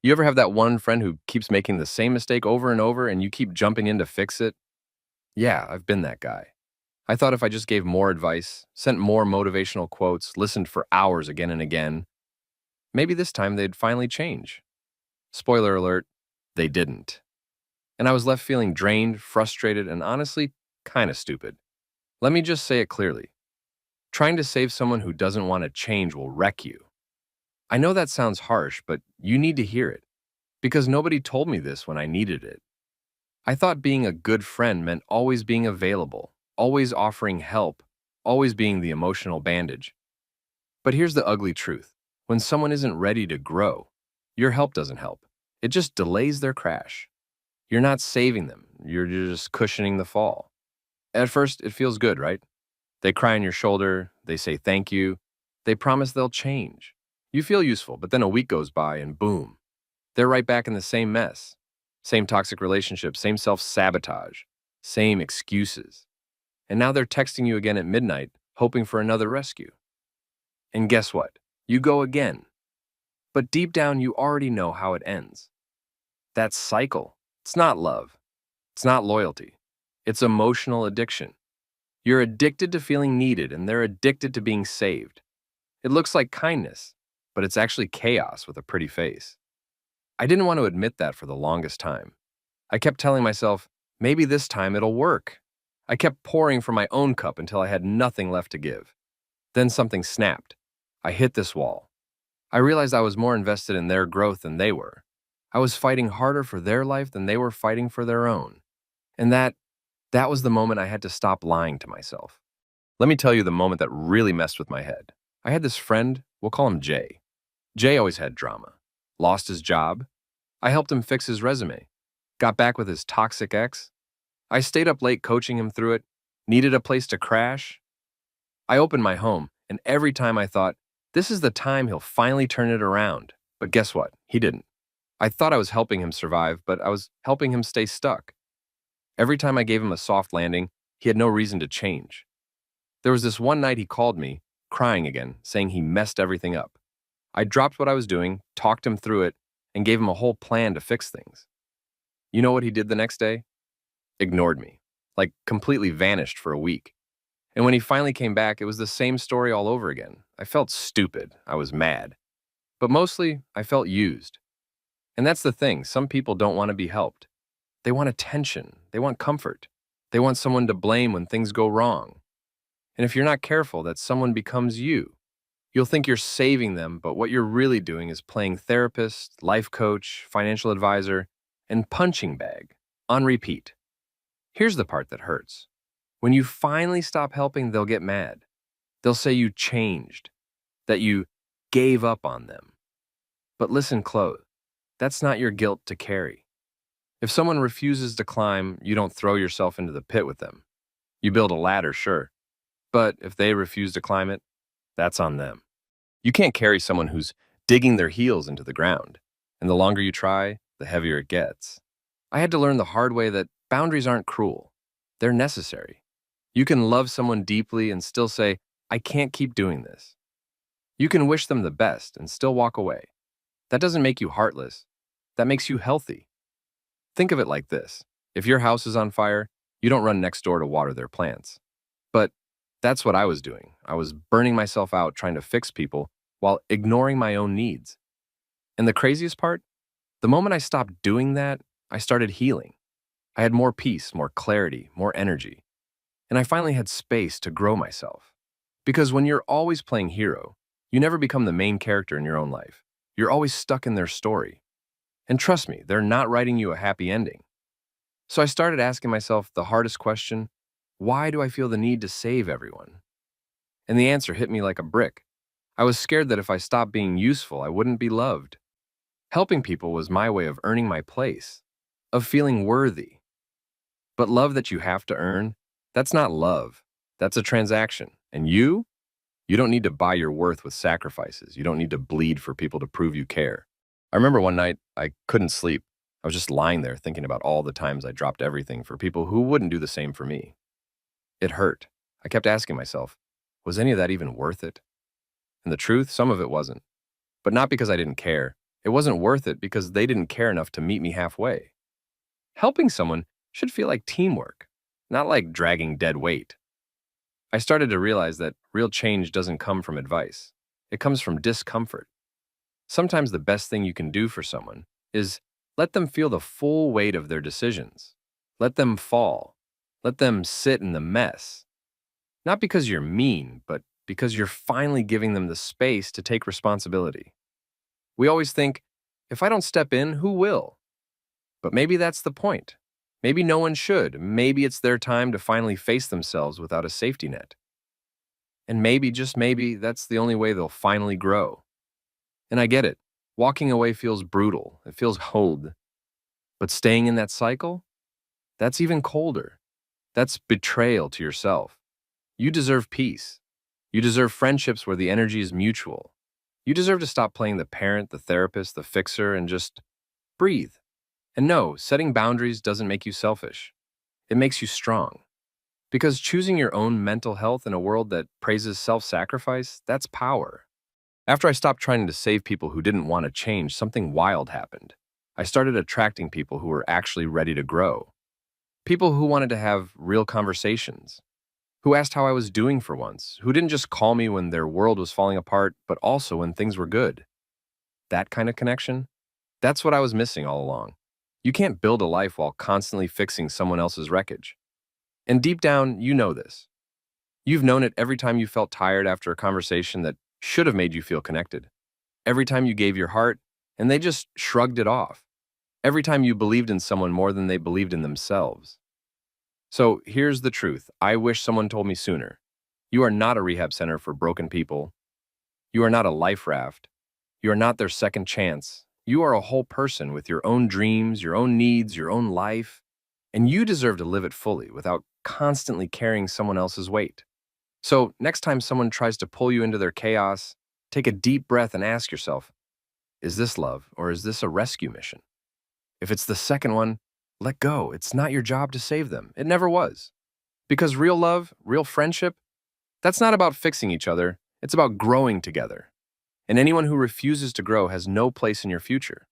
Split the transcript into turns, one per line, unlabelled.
You ever have that one friend who keeps making the same mistake over and over and you keep jumping in to fix it? Yeah, I've been that guy. I thought if I just gave more advice, sent more motivational quotes, listened for hours again and again, maybe this time they'd finally change. Spoiler alert, they didn't. And I was left feeling drained, frustrated, and honestly, kind of stupid. Let me just say it clearly. Trying to save someone who doesn't want to change will wreck you. I know that sounds harsh, but you need to hear it. Because nobody told me this when I needed it. I thought being a good friend meant always being available, always offering help, always being the emotional bandage. But here's the ugly truth. When someone isn't ready to grow, your help doesn't help. It just delays their crash. You're not saving them, you're just cushioning the fall. At first, it feels good, right? They cry on your shoulder, they say thank you, they promise they'll change. You feel useful, but then a week goes by and boom, they're right back in the same mess. Same toxic relationship, same self-sabotage, same excuses. And now they're texting you again at midnight, hoping for another rescue. And guess what? You go again. But deep down, you already know how it ends. That cycle. It's not love. It's not loyalty. It's emotional addiction. You're addicted to feeling needed, and they're addicted to being saved. It looks like kindness, but it's actually chaos with a pretty face. I didn't want to admit that for the longest time. I kept telling myself, maybe this time it'll work. I kept pouring from my own cup until I had nothing left to give. Then something snapped. I hit this wall. I realized I was more invested in their growth than they were. I was fighting harder for their life than they were fighting for their own. And that was the moment I had to stop lying to myself. Let me tell you the moment that really messed with my head. I had this friend, we'll call him Jay. Jay always had drama. Lost his job. I helped him fix his resume. Got back with his toxic ex. I stayed up late coaching him through it. Needed a place to crash. I opened my home, and every time I thought, this is the time he'll finally turn it around. But guess what? He didn't. I thought I was helping him survive, but I was helping him stay stuck. Every time I gave him a soft landing, he had no reason to change. There was this one night he called me, crying again, saying he messed everything up. I dropped what I was doing, talked him through it, and gave him a whole plan to fix things. You know what he did the next day? Ignored me, like completely vanished for a week. And when he finally came back, it was the same story all over again. I felt stupid. I was mad. But mostly, I felt used. And that's the thing, some people don't want to be helped. They want attention. They want comfort. They want someone to blame when things go wrong. And if you're not careful, that someone becomes you. You'll think you're saving them, but what you're really doing is playing therapist, life coach, financial advisor, and punching bag on repeat. Here's the part that hurts. When you finally stop helping, they'll get mad. They'll say you changed, that you gave up on them. But listen close. That's not your guilt to carry. If someone refuses to climb, you don't throw yourself into the pit with them. You build a ladder, sure. But if they refuse to climb it, that's on them. You can't carry someone who's digging their heels into the ground. And the longer you try, the heavier it gets. I had to learn the hard way that boundaries aren't cruel. They're necessary. You can love someone deeply and still say, I can't keep doing this. You can wish them the best and still walk away. That doesn't make you heartless. That makes you healthy. Think of it like this. If your house is on fire, you don't run next door to water their plants. But that's what I was doing. I was burning myself out trying to fix people while ignoring my own needs. And the craziest part? The moment I stopped doing that, I started healing. I had more peace, more clarity, more energy. And I finally had space to grow myself. Because when you're always playing hero, you never become the main character in your own life. You're always stuck in their story. And trust me, they're not writing you a happy ending. So I started asking myself the hardest question, why do I feel the need to save everyone? And the answer hit me like a brick. I was scared that if I stopped being useful, I wouldn't be loved. Helping people was my way of earning my place, of feeling worthy. But love that you have to earn, that's not love. That's a transaction. And you don't need to buy your worth with sacrifices. You don't need to bleed for people to prove you care. I remember one night I couldn't sleep. I was just lying there thinking about all the times I dropped everything for people who wouldn't do the same for me. It hurt. I kept asking myself, was any of that even worth it? And the truth, some of it wasn't. But not because I didn't care. It It wasn't worth it because they didn't care enough to meet me halfway. Helping someone should feel like teamwork, not like dragging dead weight. I started to realize that real change doesn't come from advice. It comes from discomfort. Sometimes the best thing you can do for someone is let them feel the full weight of their decisions. Let them fall. Let them sit in the mess. Not because you're mean, but because you're finally giving them the space to take responsibility. We always think, if I don't step in, who will? But maybe that's the point. Maybe no one should. Maybe it's their time to finally face themselves without a safety net. And maybe, just maybe, that's the only way they'll finally grow. And I get it. Walking away feels brutal. It feels cold. But staying in that cycle? That's even colder. That's betrayal to yourself. You deserve peace. You deserve friendships where the energy is mutual. You deserve to stop playing the parent, the therapist, the fixer, and just breathe. And no, setting boundaries doesn't make you selfish. It makes you strong. Because choosing your own mental health in a world that praises self-sacrifice, that's power. After I stopped trying to save people who didn't want to change, something wild happened. I started attracting people who were actually ready to grow. People who wanted to have real conversations. Who asked how I was doing for once. Who didn't just call me when their world was falling apart, but also when things were good. That kind of connection? That's what I was missing all along. You can't build a life while constantly fixing someone else's wreckage. And deep down, you know this. You've known it every time you felt tired after a conversation that should have made you feel connected. Every time you gave your heart, and they just shrugged it off. Every time you believed in someone more than they believed in themselves. So here's the truth. I wish someone told me sooner. You are not a rehab center for broken people. You are not a life raft. You are not their second chance. You are a whole person with your own dreams, your own needs, your own life, and you deserve to live it fully without constantly carrying someone else's weight. So next time someone tries to pull you into their chaos, take a deep breath and ask yourself, is this love or is this a rescue mission? If it's the second one, let go. It's not your job to save them. It never was. Because real love, real friendship, that's not about fixing each other. It's about growing together. And anyone who refuses to grow has no place in your future.